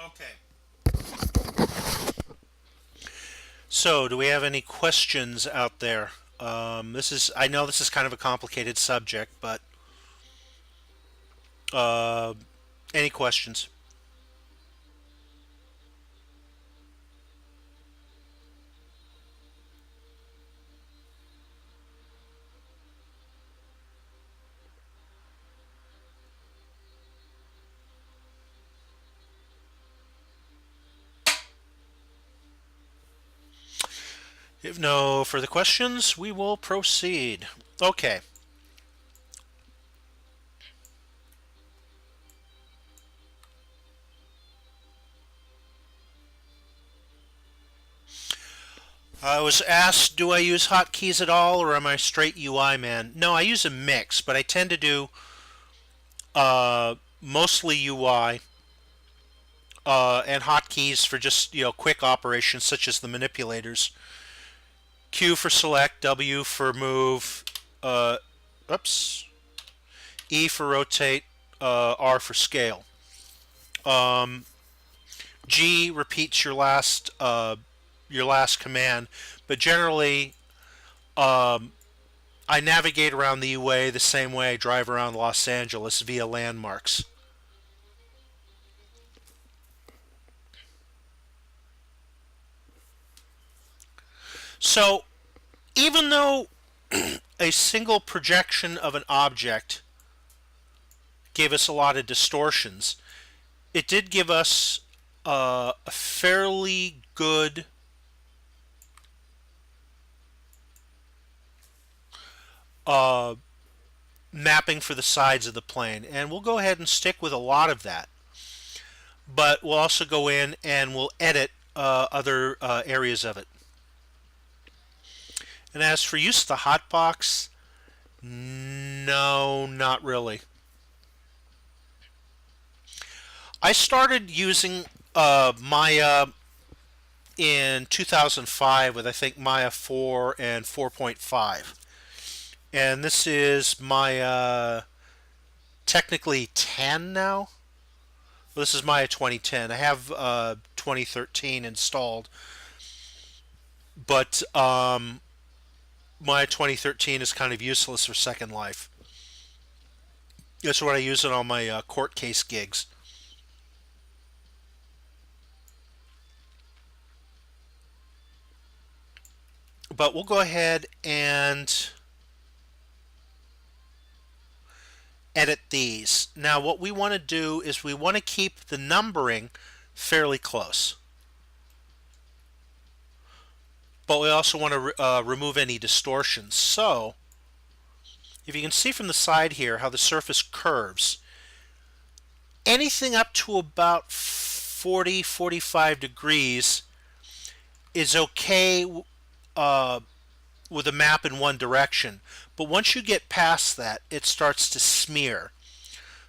Okay. So, do we have any questions out there? I know this is kind of a complicated subject, but uh, any questions? If no further questions, we will proceed. Okay. I was asked, do I use hotkeys at all, or am I straight UI man? No, I use a mix, but I tend to do mostly UI and hotkeys for just quick operations such as the manipulators. Q for select, W for move, uh, oops, E for rotate, R for scale. Um, G repeats your last command, but generally I navigate around the UA the same way I drive around Los Angeles via landmarks. So even though a single projection of an object gave us a lot of distortions, it did give us a fairly good uh, mapping for the sides of the plane. And we'll go ahead and stick with a lot of that. But we'll also go in and we'll edit other areas of it. And as for use of the hotbox, no, not really. I started using Maya in 2005 with I think Maya 4 and 4.5. And this is Maya technically 10 now. Well, this is Maya 2010. I have 2013 installed, but Maya 2013 is kind of useless for Second Life. That's what I use it on my court case gigs. But we'll go ahead and edit these. Now what we want to do is we want to keep the numbering fairly close. But we also want to remove any distortions. So if you can see from the side here how the surface curves, anything up to about 40-45 degrees is okay with a map in one direction. But once you get past that, it starts to smear.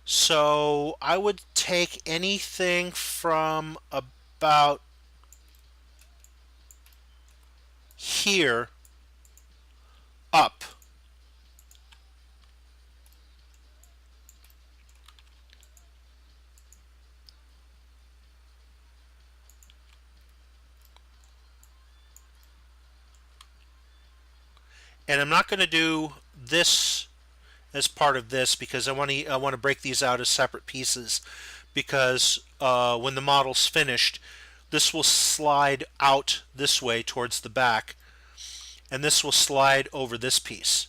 So I would take anything from about here up. And I'm not going to do this as part of this because I want to break these out as separate pieces because when the model's finished, this will slide out this way towards the back, and this will slide over this piece.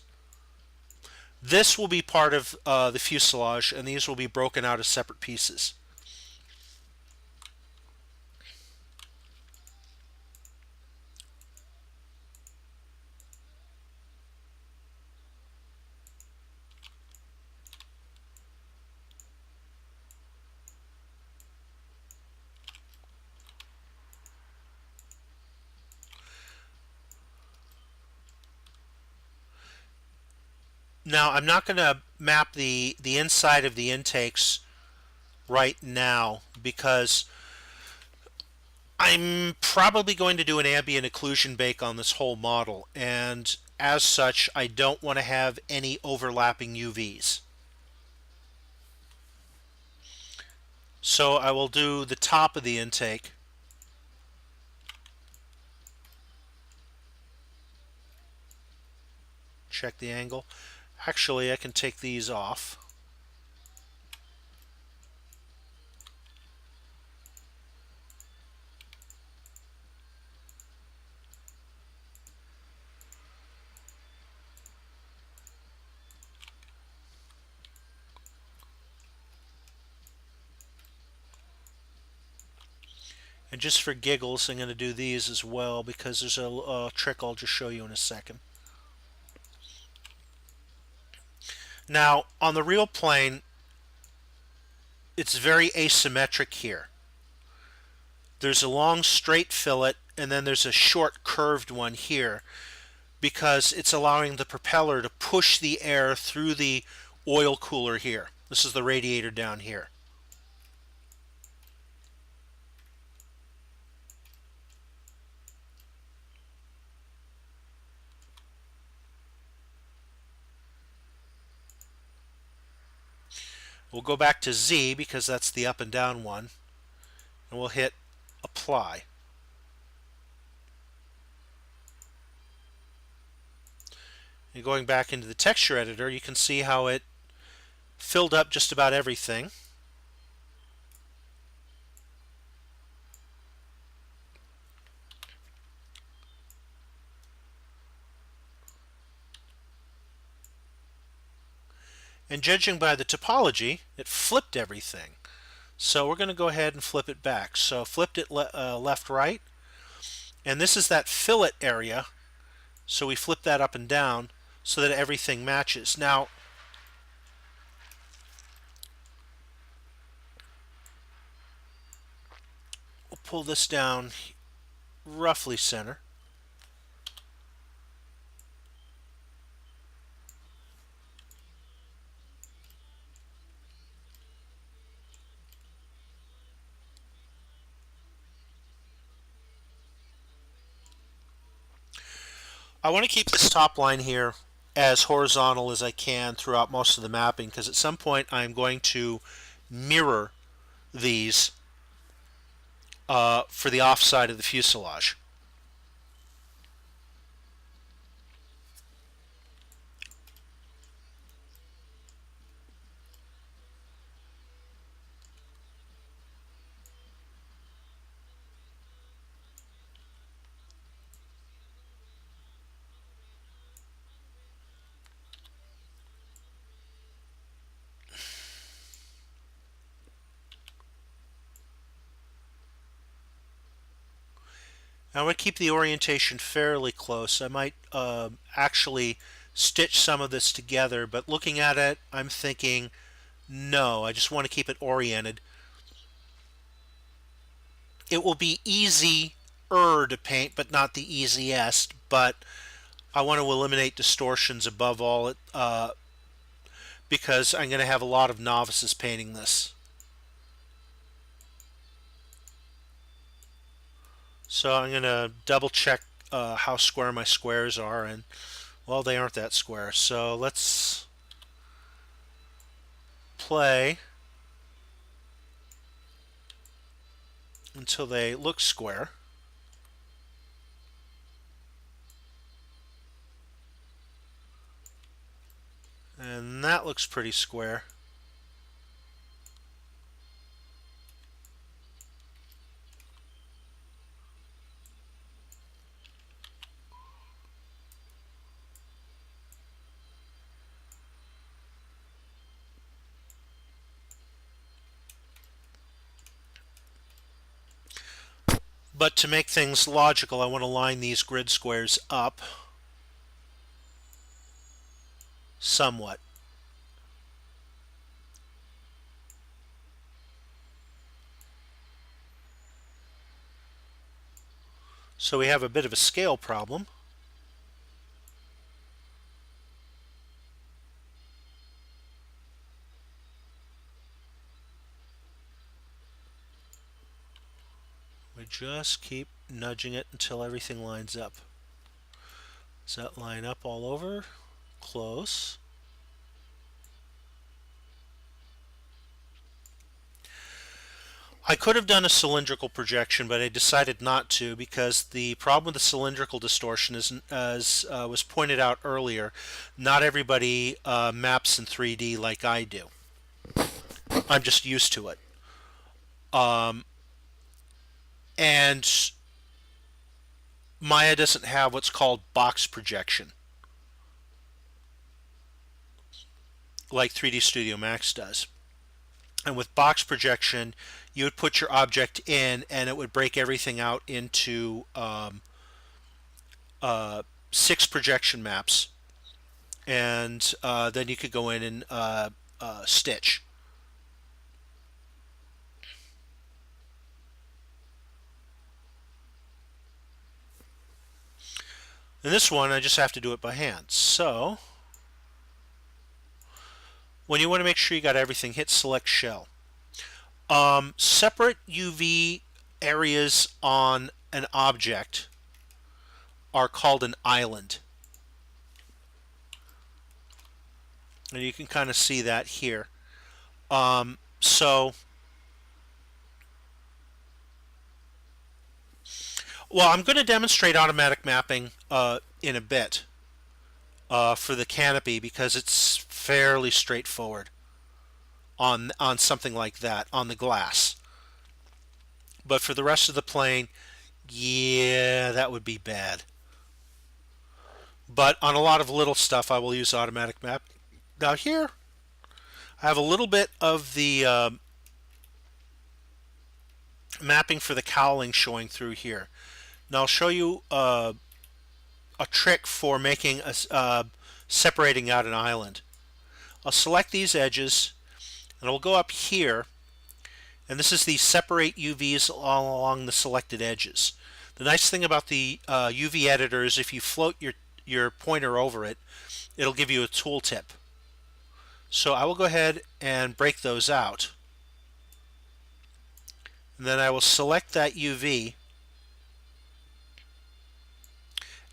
This will be part of the fuselage, and these will be broken out as separate pieces. Now I'm not going to map the inside of the intakes right now because I'm probably going to do an ambient occlusion bake on this whole model, and as such I don't want to have any overlapping UVs. So I will do the top of the intake. Check the angle. Actually, I can take these off. And just for giggles, I'm going to do these as well because there's a trick I'll just show you in a second. Now, on the real plane, it's very asymmetric here. There's a long straight fillet and then there's a short curved one here because it's allowing the propeller to push the air through the oil cooler here. This is the radiator down here. We'll go back to Z because that's the up and down one, and we'll hit apply. And going back into the texture editor, you can see how it filled up just about everything. And judging by the topology, it flipped everything. So we're going to go ahead and flip it back. So flipped it left, right. And this is that fillet area. So we flip that up and down so that everything matches. Now, we'll pull this down roughly center. I want to keep this top line here as horizontal as I can throughout most of the mapping because at some point I'm going to mirror these for the offside of the fuselage. Now, I want to keep the orientation fairly close. I might actually stitch some of this together, but looking at it, I'm thinking, no, I just want to keep it oriented. It will be easier to paint, but not the easiest, but I want to eliminate distortions above all because I'm going to have a lot of novices painting this. So I'm going to double check how square my squares are, and well, they aren't that square. So let's play until they look square. And that looks pretty square. But to make things logical, I want to line these grid squares up somewhat. So we have a bit of a scale problem. We just keep nudging it until everything lines up. Does that line up all over? Close. I could have done a cylindrical projection, but I decided not to because the problem with the cylindrical distortion is, as was pointed out earlier, not everybody maps in 3D like I do. I'm just used to it. And Maya doesn't have what's called box projection like 3D Studio Max does. And with box projection, you would put your object in and it would break everything out into 6 projection maps. And then you could go in and stitch. In this one, I just have to do it by hand. So, when you want to make sure you got everything, hit select shell. Separate UV areas on an object are called an island. And you can kind of see that here. So, well, I'm going to demonstrate automatic mapping in a bit for the canopy because it's fairly straightforward on something like that, on the glass. But for the rest of the plane, yeah, that would be bad. But on a lot of little stuff, I will use automatic map. Now here, I have a little bit of the mapping for the cowling showing through here. Now I'll show you a trick for making separating out an island. I'll select these edges and I'll go up here, and this is the separate UVs all along the selected edges. The nice thing about the UV editor is if you float your pointer over it, it'll give you a tooltip. So I will go ahead and break those out. And then I will select that UV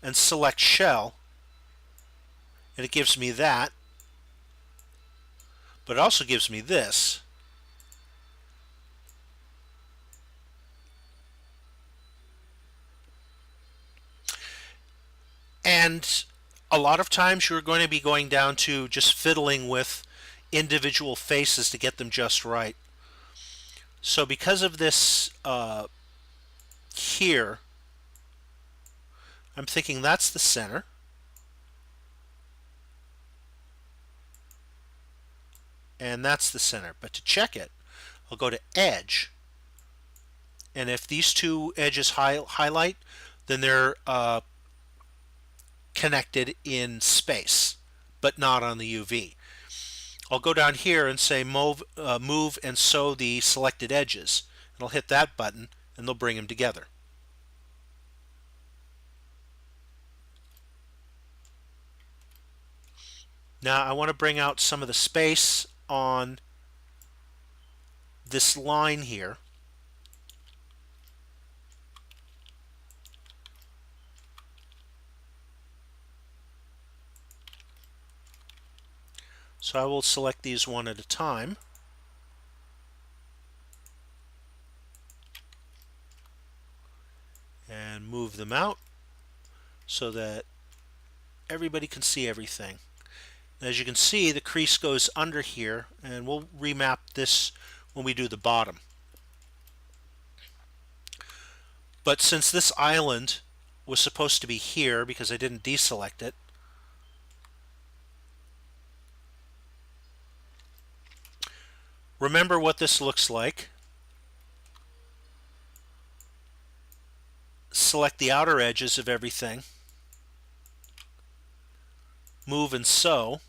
and select shell, and it gives me that, but it also gives me this. And a lot of times you're going to be going down to just fiddling with individual faces to get them just right. So because of this here, I'm thinking that's the center. And that's the center. But to check it, I'll go to Edge. And if these two edges highlight, then they're connected in space, but not on the UV. I'll go down here and say move and sew the selected edges. And I'll hit that button, and they'll bring them together. Now I want to bring out some of the space on this line here. So I will select these one at a time. And move them out so that everybody can see everything. As you can see, the crease goes under here, and we'll remap this when we do the bottom. But since this island was supposed to be here because I didn't deselect it, remember what this looks like. Select the outer edges of everything. Move and sew.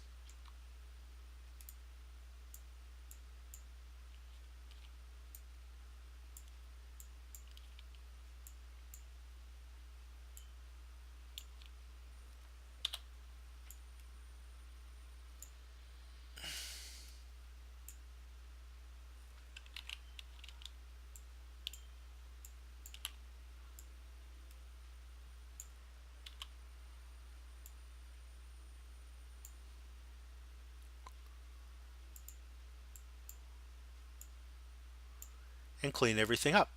and clean everything up.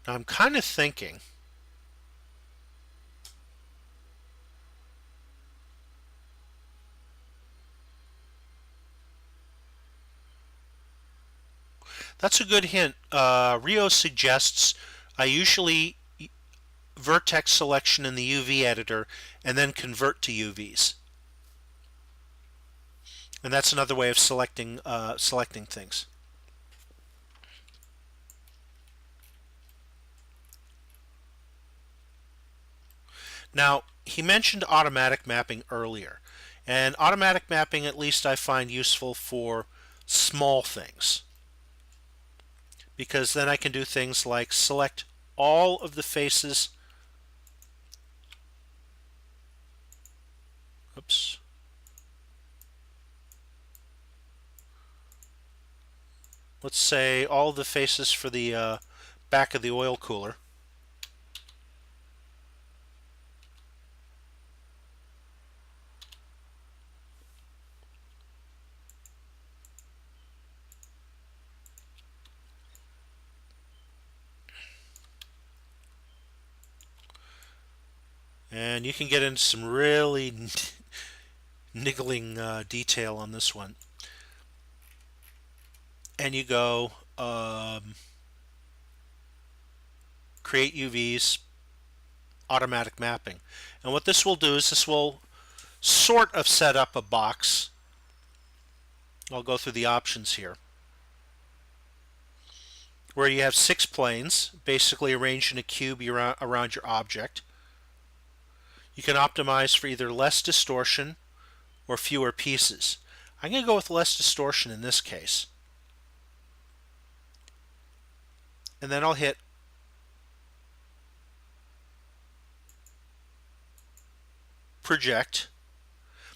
Now I'm kind of thinking that's a good hint. Rio suggests I usually vertex selection in the UV editor and then convert to UVs. And that's another way of selecting things. Now, he mentioned automatic mapping earlier. And automatic mapping, at least I find useful for small things. Because then I can do things like select all of the faces. Oops. Let's say all the faces for the back of the oil cooler. And you can get into some really niggling detail on this one. And you go create UVs, automatic mapping. And what this will do is this will sort of set up a box. I'll go through the options here, where you have 6 planes basically arranged in a cube around your object. You can optimize for either less distortion or fewer pieces. I'm going to go with less distortion in this case. And then I'll hit project.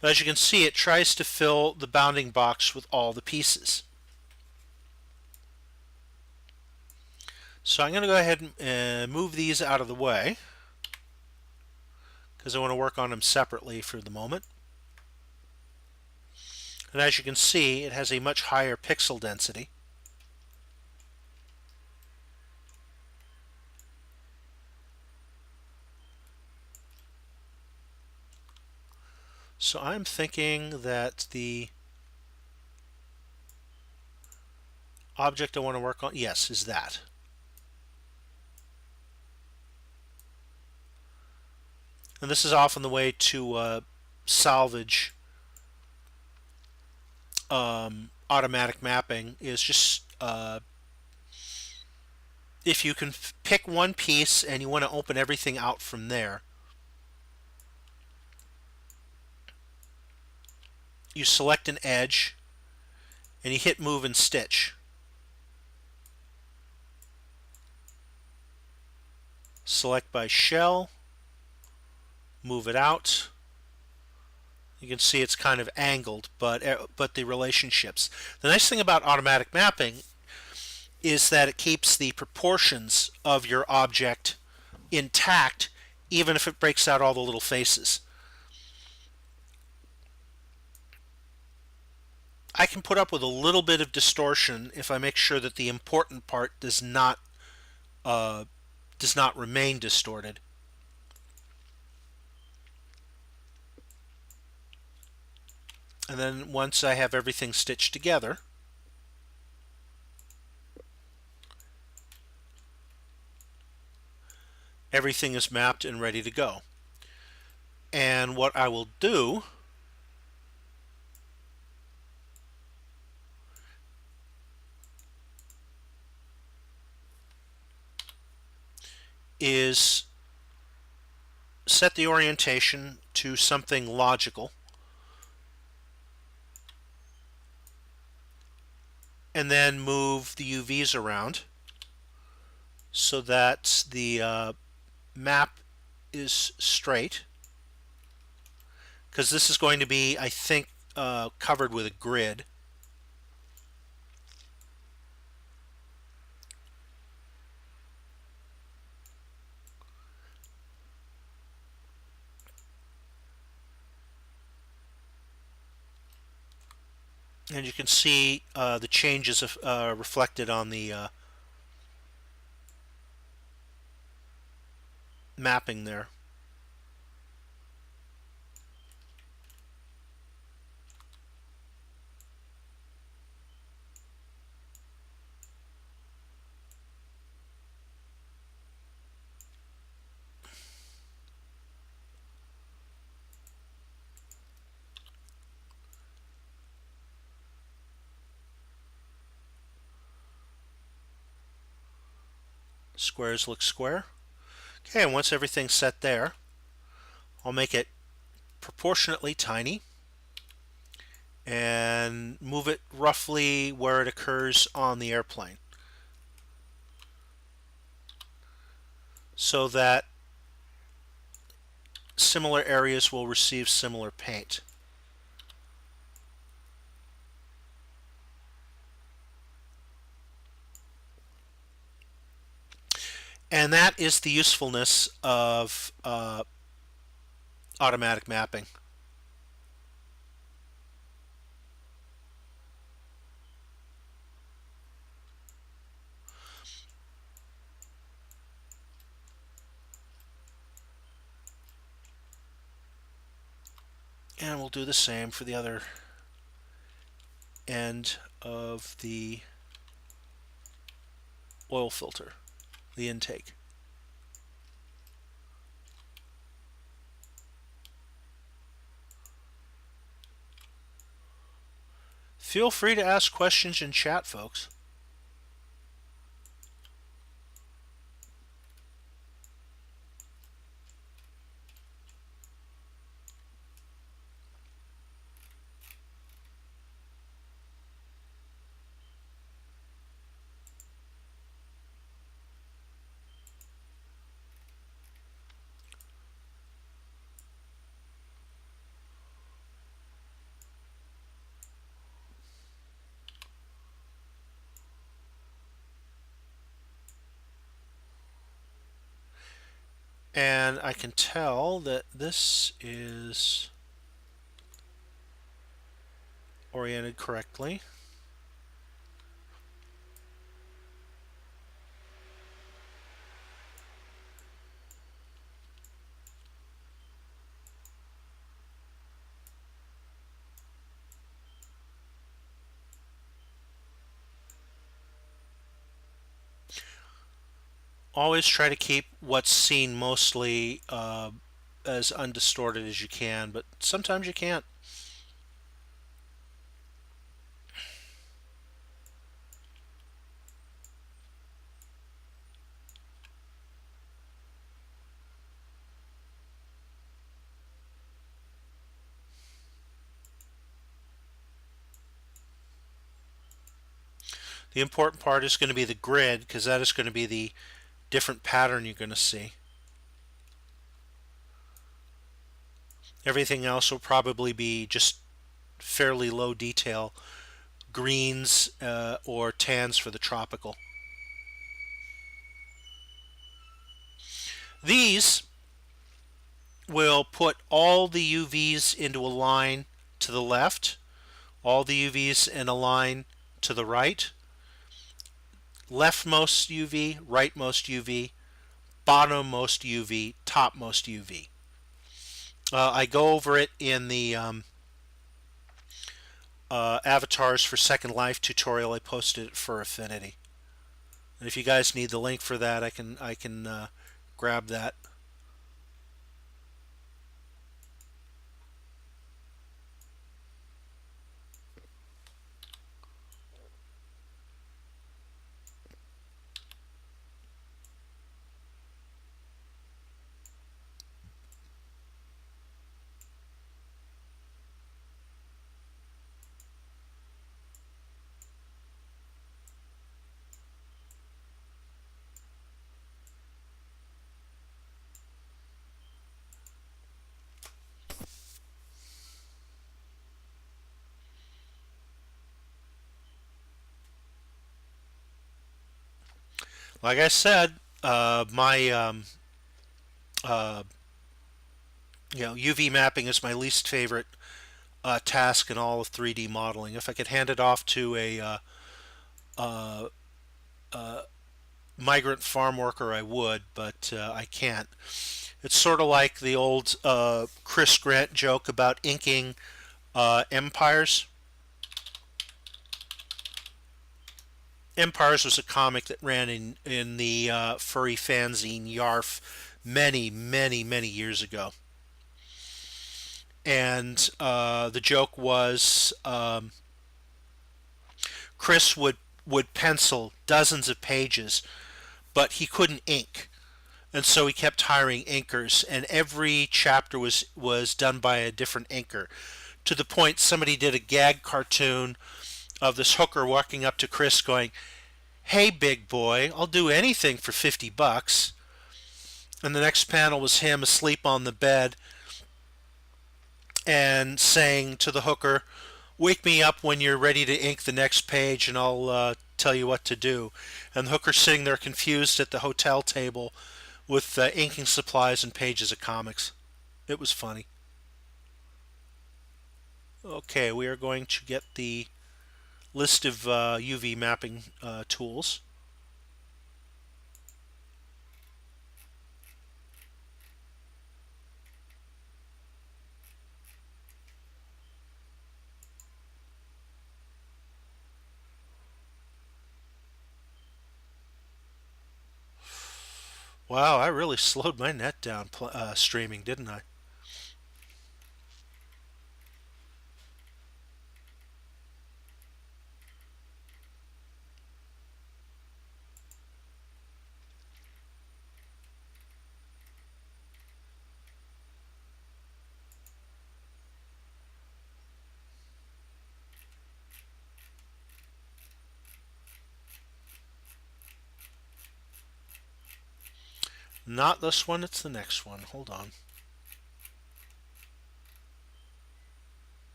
But as you can see, it tries to fill the bounding box with all the pieces. So I'm going to go ahead and move these out of the way because I want to work on them separately for the moment. And as you can see, it has a much higher pixel density. So I'm thinking that the object I want to work on, yes, is that. And this is often the way to salvage automatic mapping, is just if you can pick one piece and you want to open everything out from there, you select an edge and you hit move and stitch. Select by shell, move it out. You can see it's kind of angled, but the relationships. The nice thing about automatic mapping is that it keeps the proportions of your object intact, even if it breaks out all the little faces. I can put up with a little bit of distortion if I make sure that the important part does not remain distorted. And then once I have everything stitched together, everything is mapped and ready to go. And what I will do is set the orientation to something logical, and then move the UVs around so that the map is straight. because this is going to be, I think, covered with a grid. And you can see the changes reflected on the mapping there. Squares look square. Okay, and once everything's set there, I'll make it proportionately tiny and move it roughly where it occurs on the airplane so that similar areas will receive similar paint. And that is the usefulness of automatic mapping. And we'll do the same for the other end of the oil filter, the intake. Feel free to ask questions in chat, folks. And I can tell that this is oriented correctly. Always try to keep what's seen mostly as undistorted as you can, but sometimes you can't. The important part is going to be the grid, because that is going to be the different pattern you're going to see. Everything else will probably be just fairly low detail, greens or tans for the tropical. These will put all the UVs into a line to the left, all the UVs in a line to the right, leftmost UV, rightmost UV, bottommost UV, topmost UV. I go over it in the avatars for Second Life tutorial. I posted it for Affinity, and if you guys need the link for that, I can grab that. Like I said, my uh, UV mapping is my least favorite task in all of 3D modeling. If I could hand it off to a uh, migrant farm worker, I would, but I can't. It's sort of like the old Chris Grant joke about inking empires. Empires was a comic that ran in the furry fanzine Yarf many years ago, and the joke was Chris would pencil dozens of pages, but he couldn't ink, and so he kept hiring inkers, and every chapter was done by a different inker. To the point somebody did a gag cartoon of this hooker walking up to Chris going, "Hey big boy, I'll do anything for $50." And the next panel was him asleep on the bed and saying to the hooker, "Wake me up when you're ready to ink the next page and I'll tell you what to do." And the hooker sitting there confused at the hotel table with inking supplies and pages of comics. It was funny. Okay, we are going to get the list of UV mapping tools. Wow, I really slowed my net down streaming, didn't I? Not this one, it's the next one. Hold on.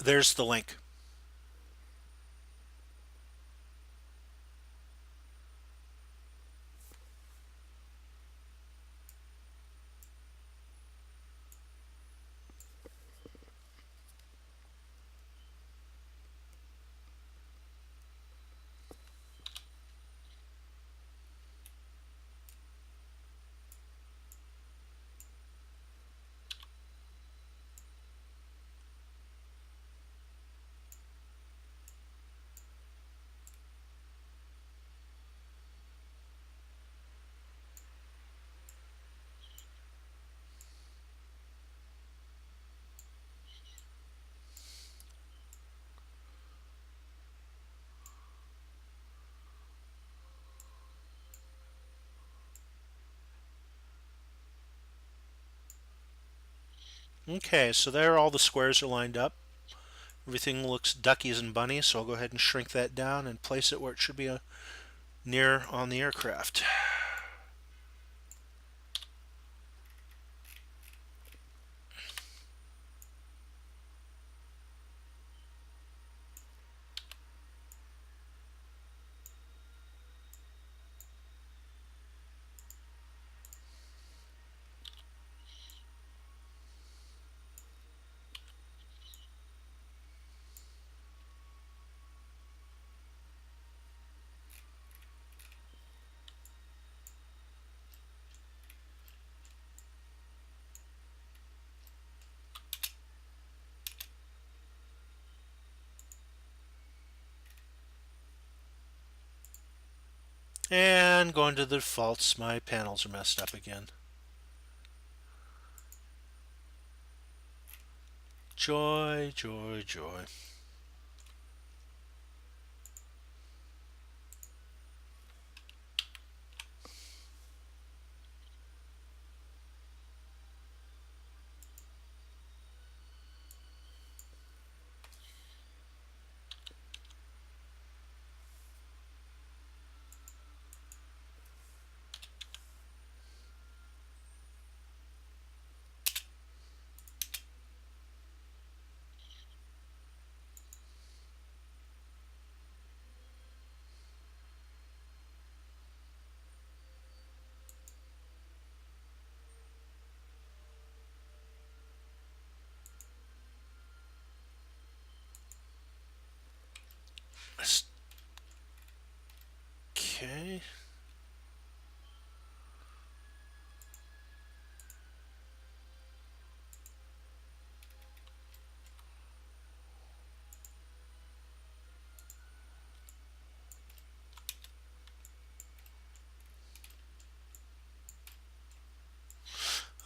There's the link. Okay, so there all the squares are lined up. Everything looks duckies and bunnies, so I'll go ahead and shrink that down and place it where it should be near on the aircraft. And going to the defaults, my panels are messed up again. Joy, joy, joy.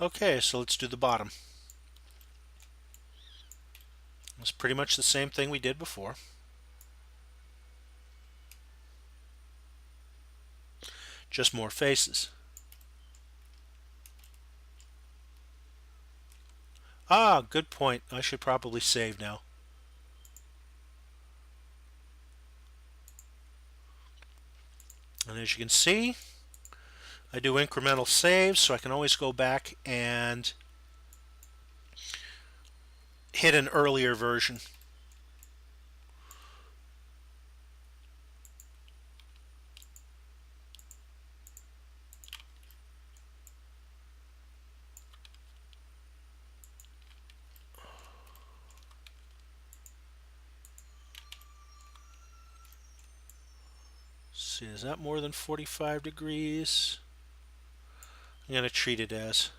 Okay, so let's do the bottom. It's pretty much the same thing we did before. Just more faces. Ah, good point. I should probably save now. And as you can see, I do incremental saves, so I can always go back and hit an earlier version. See, is that more than 45 degrees? I'm going to treat it as.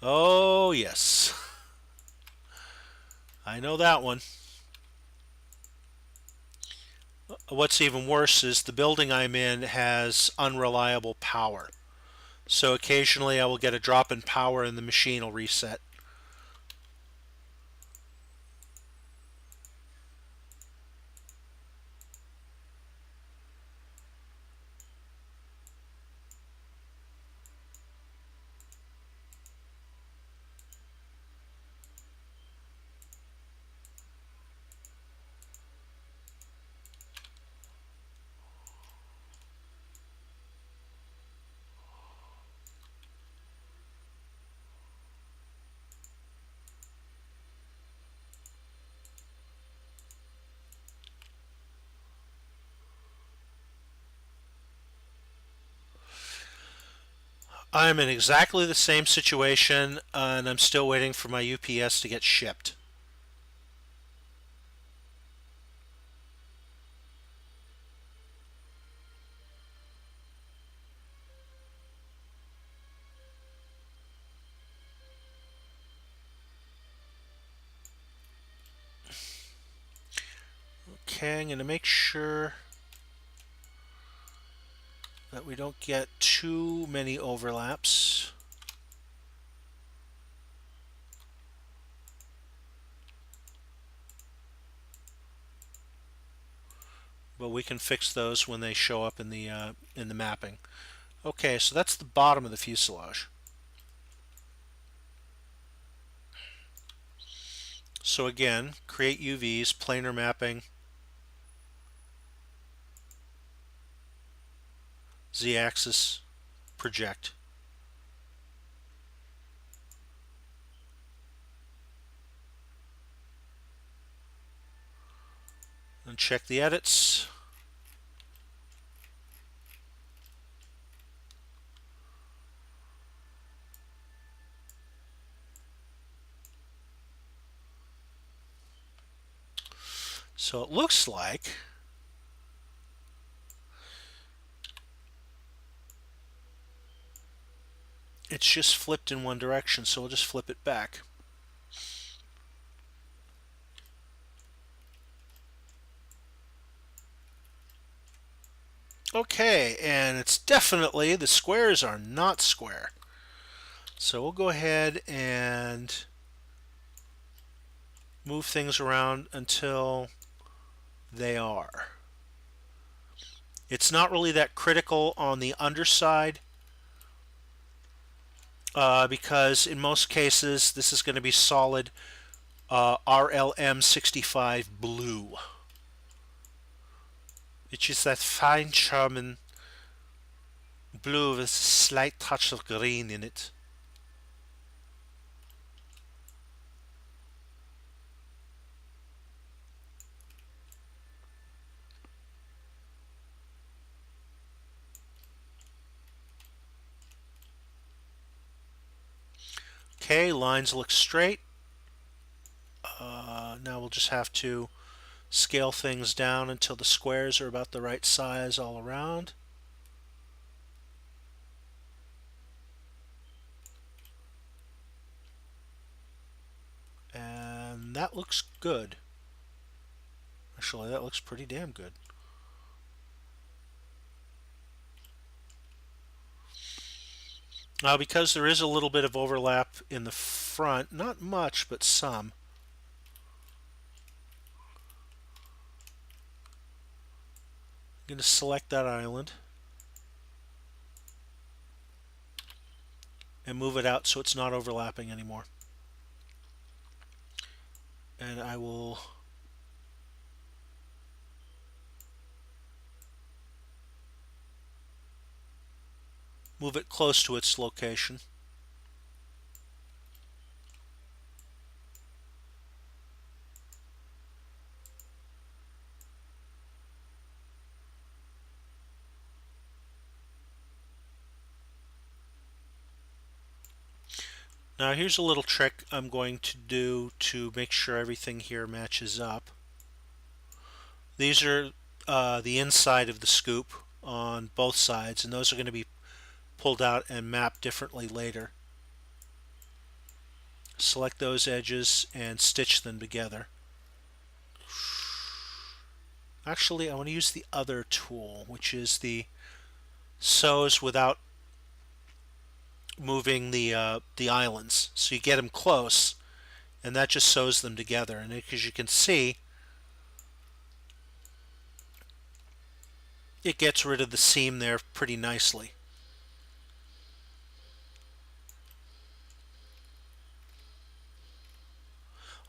Oh, yes. I know that one. What's even worse is the building I'm in has unreliable power. So occasionally I will get a drop in power and the machine will reset. I'm in exactly the same situation, and I'm still waiting for my UPS to get shipped. Okay, I'm going to make sure that we don't get too many overlaps. But we can fix those when they show up in the mapping. Okay, so that's the bottom of the fuselage. So again, create UVs, planar mapping, Z-axis, project. And check the edits. So it looks like it's just flipped in one direction, so we'll just flip it back. Okay, and it's definitely, the squares are not square. So we'll go ahead and move things around until they are. It's not really that critical on the underside because in most cases this is going to be solid RLM65 blue. It's just that fine German blue with a slight touch of green in it. Okay, lines look straight. Now we'll just have to scale things down until the squares are about the right size all around. And that looks good. Actually, that looks pretty damn good. Now, because there is a little bit of overlap in the front, not much, but some, I'm going to select that island and move it out so it's not overlapping anymore. And I will move it close to its location. Now here's a little trick I'm going to do to make sure everything here matches up. These are the inside of the scoop on both sides, and those are going to be pulled out and mapped differently later. Select those edges and stitch them together. Actually, I want to use the other tool, which is the sews without moving the islands. So you get them close, and that just sews them together. And as you can see, it gets rid of the seam there pretty nicely.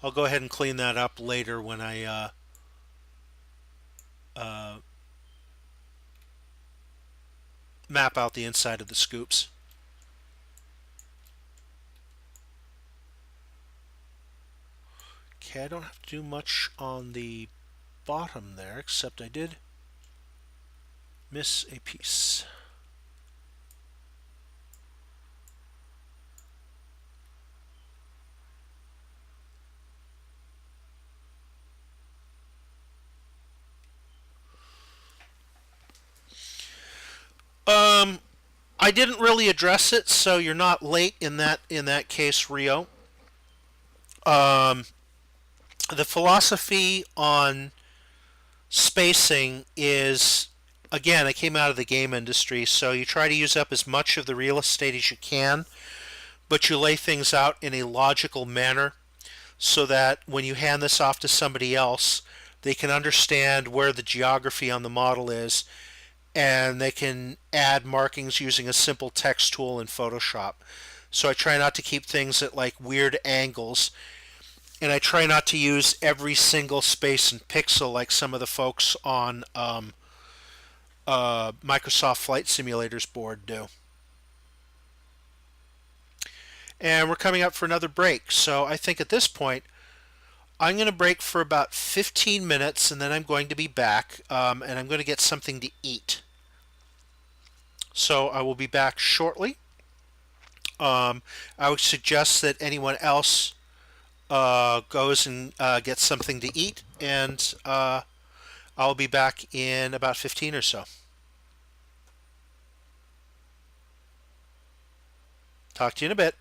I'll go ahead and clean that up later when I uh, map out the inside of the scoops. Okay, I don't have to do much on the bottom there, except I did miss a piece. Um, I didn't really address it, so you're not late in that case, Rio. Um, the philosophy on spacing is, again, I came out of the game industry, so you try to use up as much of the real estate as you can, but you lay things out in a logical manner so that when you hand this off to somebody else, they can understand where the geography on the model is, and they can add markings using a simple text tool in Photoshop. So I try not to keep things at like weird angles, and I try not to use every single space and pixel like some of the folks on Microsoft Flight Simulator's board do. And we're coming up for another break, so I think at this point I'm going to break for about 15 minutes, and then I'm going to be back, and I'm going to get something to eat. So I will be back shortly. I would suggest that anyone else goes and gets something to eat, and I'll be back in about 15 or so. Talk to you in a bit.